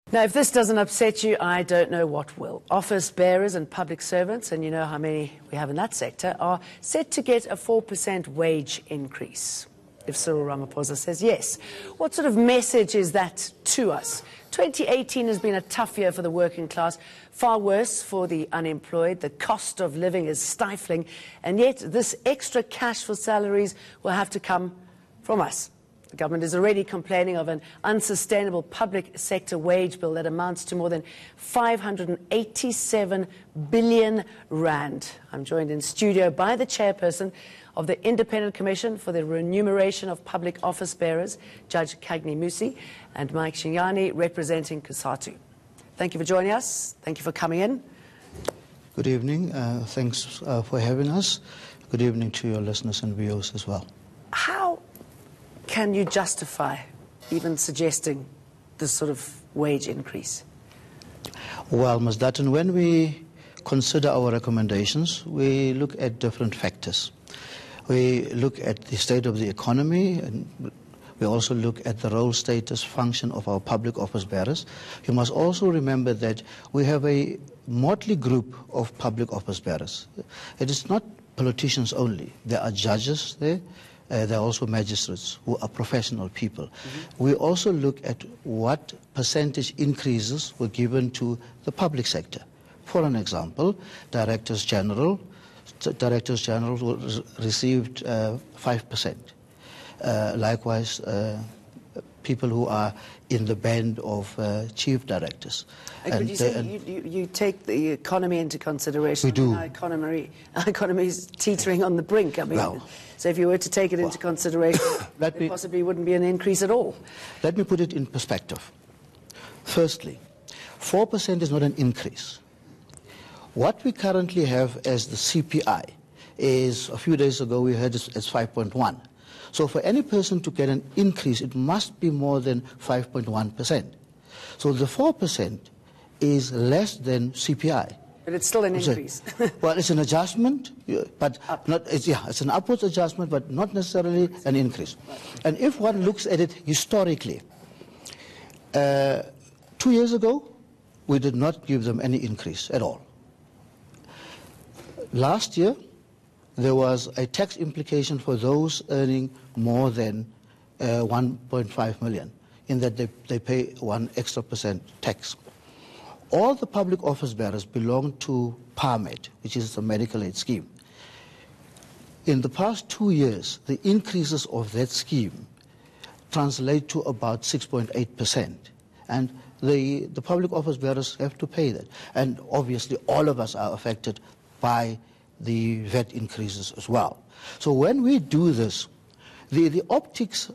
Now, if this doesn't upset you, I don't know what will. Office bearers and public servants, and you know how many we have in that sector, are set to get a 4% wage increase. If Cyril Ramaphosa says yes. What sort of message is that to us? 2018 has been a tough year for the working class, far worse for the unemployed. The cost of living is stifling, and yet this extra cash for salaries will have to come from us. The government is already complaining of an unsustainable public sector wage bill that amounts to more than 587 billion rand. I'm joined in studio by the chairperson of the Independent Commission for the Remuneration of Public Office-Bearers, Judge Cagney Musi, and Mike Shingange, representing Cosatu. Thank you for joining us. Thank you for coming in. Good evening. Thanks for having us. Good evening to your listeners and viewers as well. How can you justify even suggesting this sort of wage increase? Well, Ms. Dutton, when we consider our recommendations, we look at different factors. We look at the state of the economy, and we also look at the role, status, function of our public office bearers. You must also remember that we have a motley group of public office bearers. It is not politicians only. There are judges there. There are also magistrates who are professional people. We also look at what percentage increases were given to the public sector. For an example, Directors General received 5%. Likewise, people who are in the band of chief directors. But you take the economy into consideration. We do. Our economy is teetering on the brink. I mean, well, so if you were to take it into consideration, there possibly wouldn't be an increase at all. Let me put it in perspective. Firstly, 4% is not an increase. What we currently have as the CPI is, a few days ago we heard it as 5.1. So for any person to get an increase, it must be more than 5.1%. So the 4% is less than CPI. But it's still an increase. Well, it's an adjustment, but it's an upwards adjustment, but not necessarily an increase. Right. And if one looks at it historically, 2 years ago, we did not give them any increase at all. Last year, there was a tax implication for those earning more than 1.5 million, in that they pay 1% extra tax. All the public office bearers belong to PARMED, which is the medical aid scheme. In the past 2 years, the increases of that scheme translate to about 6.8%. And the public office bearers have to pay that. And obviously, all of us are affected by the VAT increases as well. So when we do this, the optics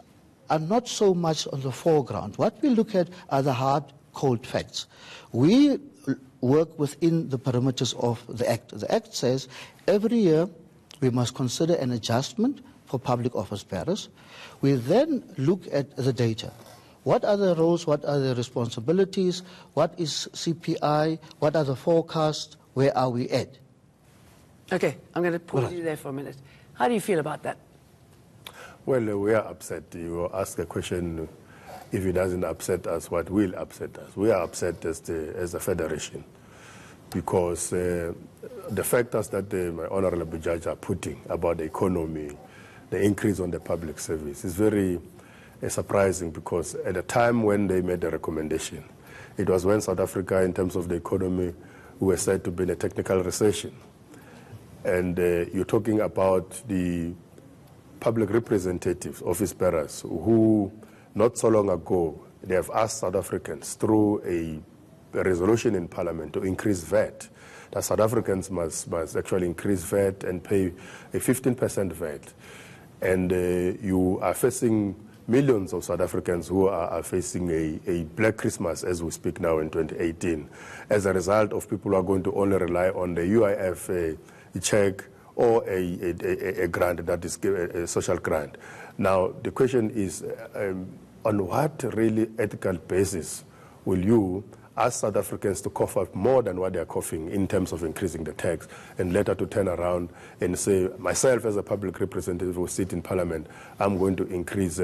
are not so much on the foreground. What we look at are the hard, cold facts. We work within the perimeters of the Act. The Act says every year we must consider an adjustment for public office bearers. We then look at the data. What are the roles, what are the responsibilities, what is CPI, what are the forecasts, where are we at? Okay, I'm going to pause you there for a minute. How do you feel about that? Well, we are upset. You ask a question, if it doesn't upset us, what will upset us? We are upset as a federation because the factors that my honorable judge are putting about the economy, the increase on the public service is very surprising, because at the time when they made the recommendation, it was when South Africa, in terms of the economy, we were said to be in a technical recession. And you're talking about the public representatives, office bearers, who not so long ago, they have asked South Africans through a resolution in Parliament to increase VAT. That South Africans must actually increase VAT and pay a 15% VAT. And you are facing millions of South Africans who are facing a Black Christmas as we speak now in 2018, as a result of people who are going to only rely on the UIF check or a grant, that is a social grant. Now, the question is, on what really ethical basis will you ask South Africans to cough up more than what they are coughing in terms of increasing the tax, and later to turn around and say, myself as a public representative who sit in Parliament, I'm going to increase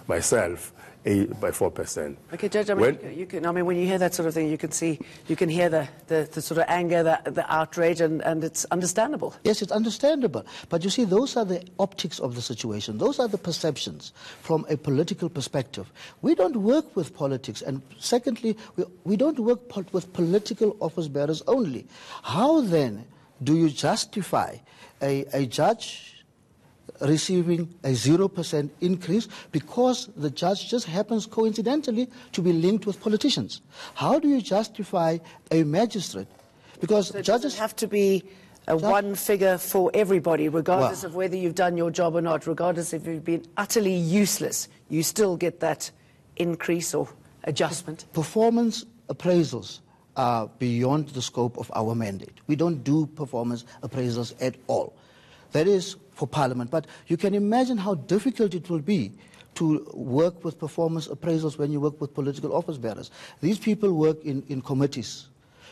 myself by 4%. Okay, Judge, I mean, when you hear that sort of thing, you can hear the sort of anger, the outrage, and it's understandable. Yes, it's understandable. But you see, those are the optics of the situation. Those are the perceptions from a political perspective. We don't work with politics. And secondly, we don't work with political office bearers only. How then do you justify a judge receiving a 0% increase because the judge just happens coincidentally to be linked with politicians? How do you justify a magistrate? Because so judges have to be one figure for everybody, regardless of whether you've done your job or not, regardless if you've been utterly useless, you still get that increase or adjustment. Performance appraisals are beyond the scope of our mandate. We don't do performance appraisals at all. That is for Parliament. But you can imagine how difficult it will be to work with performance appraisals when you work with political office bearers. These people work in committees.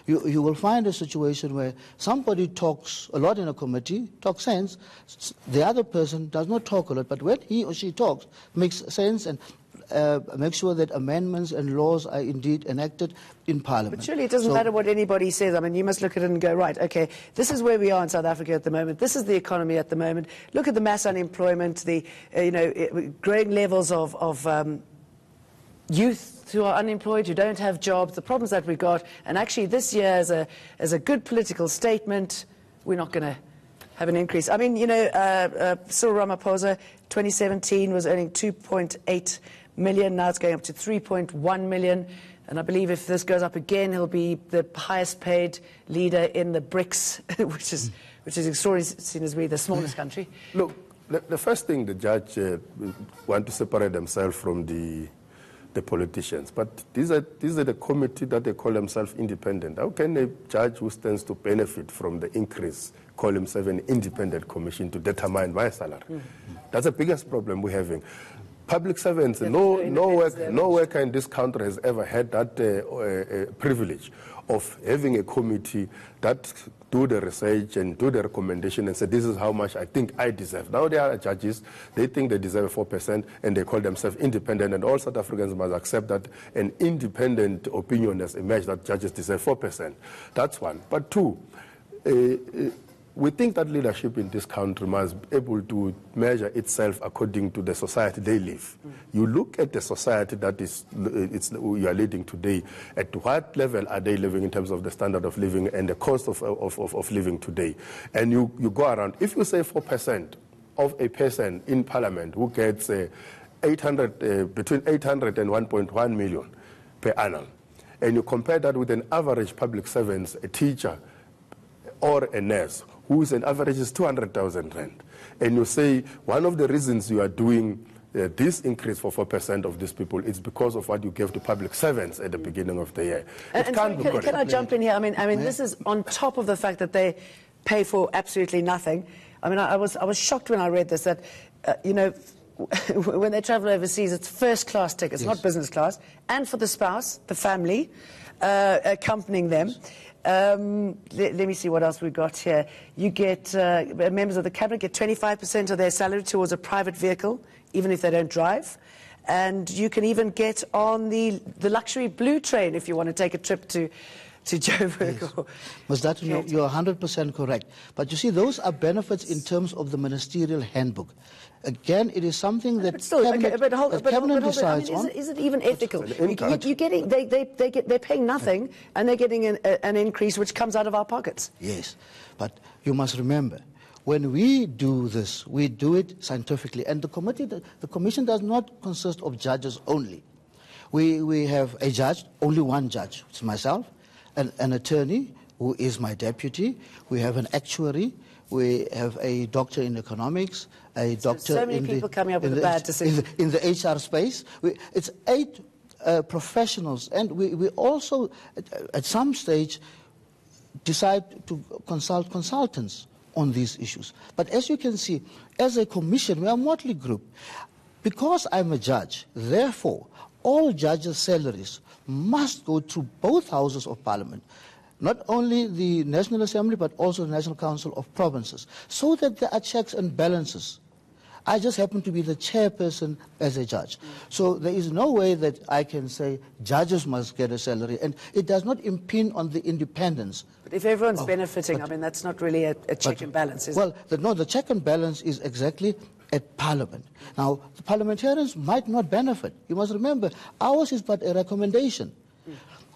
You will find a situation where somebody talks a lot in a committee, talks sense, the other person does not talk a lot, but when he or she talks, makes sense and makes sure that amendments and laws are indeed enacted in Parliament. But surely it doesn't matter what anybody says. I mean, you must look at it and go, right, okay, this is where we are in South Africa at the moment. This is the economy at the moment. Look at the mass unemployment, the growing levels of youth who are unemployed, who don't have jobs, the problems that we've got. And actually this year, as a good political statement, we're not going to have an increase. I mean, Cyril Ramaphosa, 2017 was earning 2.8 million. Now it's going up to 3.1 million. And I believe if this goes up again, he'll be the highest paid leader in the BRICS, which is extraordinary, seen as we're the smallest country. Look, the first thing the judge want to separate themselves from the politicians. But these are the committee that they call themselves independent. How can a judge who stands to benefit from the increase call himself an independent commission to determine my salary? Mm-hmm. That's the biggest problem we're having. Public servants, no worker in this country has ever had that privilege of having a committee that do the research and do the recommendation and say, this is how much I think I deserve. Now there are judges, they think they deserve 4% and they call themselves independent, and all South Africans must accept that an independent opinion has emerged that judges deserve 4%. That's one. But two, we think that leadership in this country must be able to measure itself according to the society they live. Mm. You look at the society that you are leading today, at what level are they living in terms of the standard of living and the cost of living today? And you go around, if you say 4% of a person in Parliament who gets between 800 and 1.1 million per annum, and you compare that with an average public servant, a teacher or a nurse, whose an average is 200,000 rand. And you say one of the reasons you are doing this increase for 4% of these people is because of what you gave to public servants at the beginning of the year. Can I jump in here? I mean, this is on top of the fact that they pay for absolutely nothing. I mean, I was shocked when I read this that, when they travel overseas, it's first-class tickets, yes, not business class, and for the spouse, the family, accompanying them. Let me see what else we've got here. You get, members of the cabinet get 25% of their salary towards a private vehicle, even if they don't drive. And you can even get on the luxury blue train if you want to take a trip to Joburg. Yes. Ms. Dutton, you're 100% correct. But you see, those are benefits in terms of the ministerial handbook. Again, it is something that cabinet decides on. Is it even ethical? They're paying nothing, and they're getting an increase which comes out of our pockets. Yes, but you must remember, when we do this, we do it scientifically. And the commission does not consist of judges only. We have a judge, only one judge, it's myself, an attorney who is my deputy. We have an actuary. We have a doctor in economics, a doctor so many people coming up with a bad decision. In the HR space. It's 8 professionals, and we also, at some stage, decide to consult consultants on these issues. But as you can see, as a commission, we are a motley group. Because I'm a judge, therefore, all judges' salaries must go through both houses of Parliament, not only the National Assembly, but also the National Council of Provinces, so that there are checks and balances. I just happen to be the chairperson as a judge. So there is no way that I can say judges must get a salary, and it does not impinge on the independence. But if everyone's benefiting, I mean, that's not really a check and balance, is it? Well, no, the check and balance is exactly at Parliament. Now, the parliamentarians might not benefit. You must remember, ours is but a recommendation.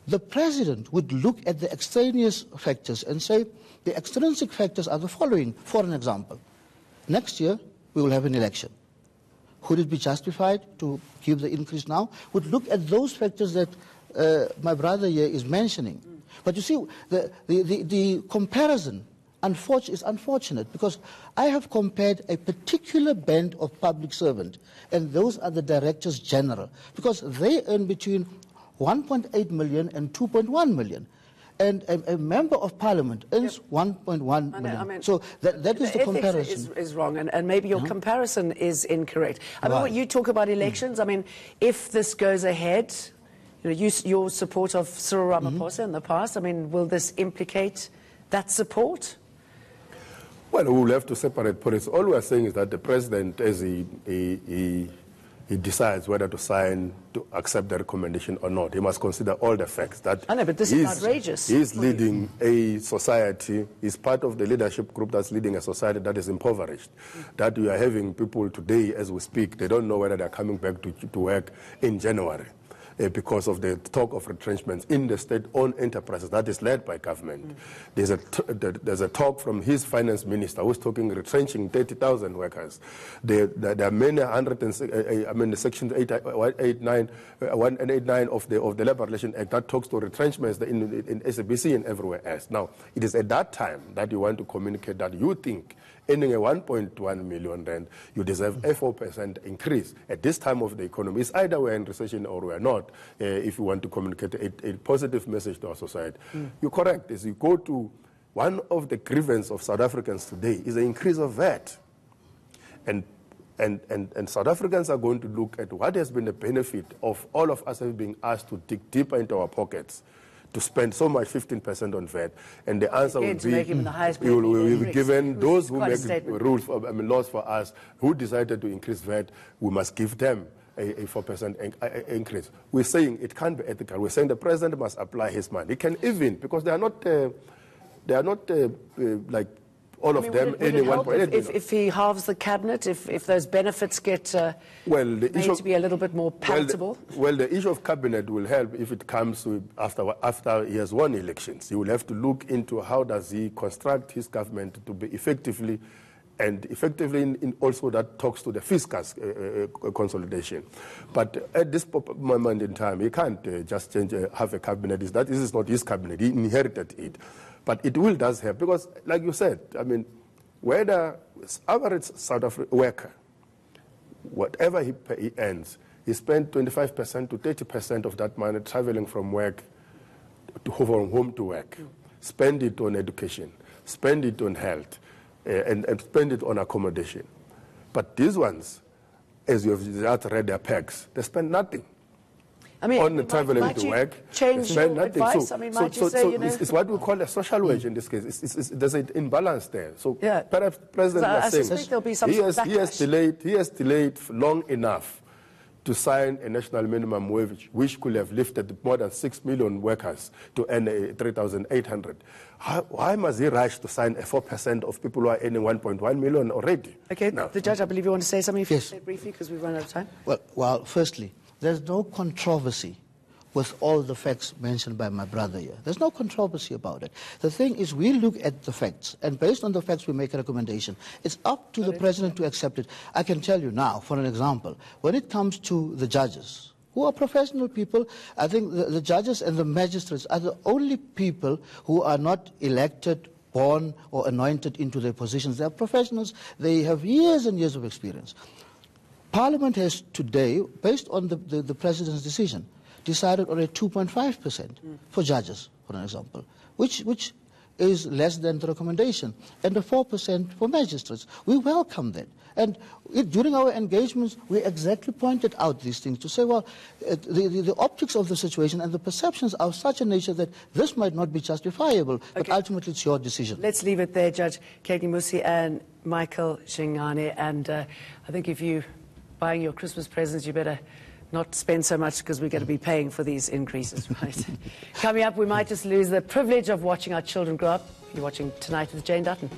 The President would look at the extraneous factors and say, the extrinsic factors are the following. For an example, next year, we will have an election. Would it be justified to give the increase now? Would look at those factors that my brother here is mentioning. But you see, the comparison is unfortunate, because I have compared a particular band of public servant, and those are the directors general, because they earn between 1.8 million and 2.1 million. And a member of parliament earns 1.1 million. I mean, so that is the comparison. Is wrong, and maybe your comparison is incorrect. I mean, when you talk about elections, I mean, if this goes ahead, you know, your support of Cyril Ramaphosa in the past, I mean, will this implicate that support? Well, we will have to separate politics. All we are saying is that the president, as he decides whether to sign, to accept the recommendation or not, he must consider all the facts. That I know, but this is outrageous. He's leading a society, he's part of the leadership group that's leading a society that is impoverished. That we are having people today, as we speak, they don't know whether they're coming back to work in January. Because of the talk of retrenchments in the state-owned enterprises that is led by government. There's a talk from his finance minister who's talking retrenching 30,000 workers. There are many Section 189 of the Labour Relations Act that talks to retrenchments in SABC and everywhere else. Now, it is at that time that you want to communicate that you think earning a 1.1 million rand, you deserve a 4% increase. At this time of the economy, it's either we're in recession or we're not, if you want to communicate a positive message to our society. You're correct. As you go to one of the grievances of South Africans today is the increase of VAT. And South Africans are going to look at what has been the benefit of all of us having been asked to dig deeper into our pockets to spend so much 15% on VAT, and the answer will be we will be given those who make laws for us, who decided to increase VAT, we must give them a 4% increase. We're saying it can't be ethical. We're saying the president must apply his mind. He can even, because they are not like all of them. If he halves the cabinet, if those benefits get made to be a little bit more palatable? Well, the issue of cabinet will help if it comes to after he has won elections. He will have to look into how does he construct his government to be effectively in also that talks to the fiscal consolidation. But at this moment in time, he can't just have a cabinet. This is not his cabinet. He inherited it. But it does help, because, like you said, I mean, whether average South African worker, whatever he earns, he spends 25% to 30% of that money traveling from work from home to work. Spend it on education, spend it on health, and spend it on accommodation. But these ones, as you have just read their pegs, they spend nothing. I mean, on traveling to work, change your advice? I mean, might you say, you know, it's what we call a social wage in this case. There's an imbalance there. So perhaps the President was saying there'll be some he has delayed long enough to sign a national minimum wage, which could have lifted more than 6 million workers to earn 3,800. Why must he rush to sign a 4% of people who are earning 1.1 million already? Okay, now, the judge, I believe you want to say something. If you say briefly, because we've run out of time. Well, firstly, there's no controversy with all the facts mentioned by my brother here. There's no controversy about it. The thing is, we look at the facts, and based on the facts, we make a recommendation. It's up to the president to accept it. I can tell you now, for an example, when it comes to the judges, who are professional people, I think the judges and the magistrates are the only people who are not elected, born, or anointed into their positions. They are professionals. They have years and years of experience. Parliament has today, based on the President's decision, decided on a 2.5% for judges, for an example, which is less than the recommendation, and a 4% for magistrates. We welcome that. And during our engagements, we exactly pointed out these things to say, well, the optics of the situation and the perceptions are of such a nature that this might not be justifiable, but ultimately it's your decision. Let's leave it there, Judge Cagney Musi and Michael Shingange. And I think if you're buying your Christmas presents, you better not spend so much because we're going to be paying for these increases, right? Coming up, we might just lose the privilege of watching our children grow up. You're watching Tonight with Jane Dutton.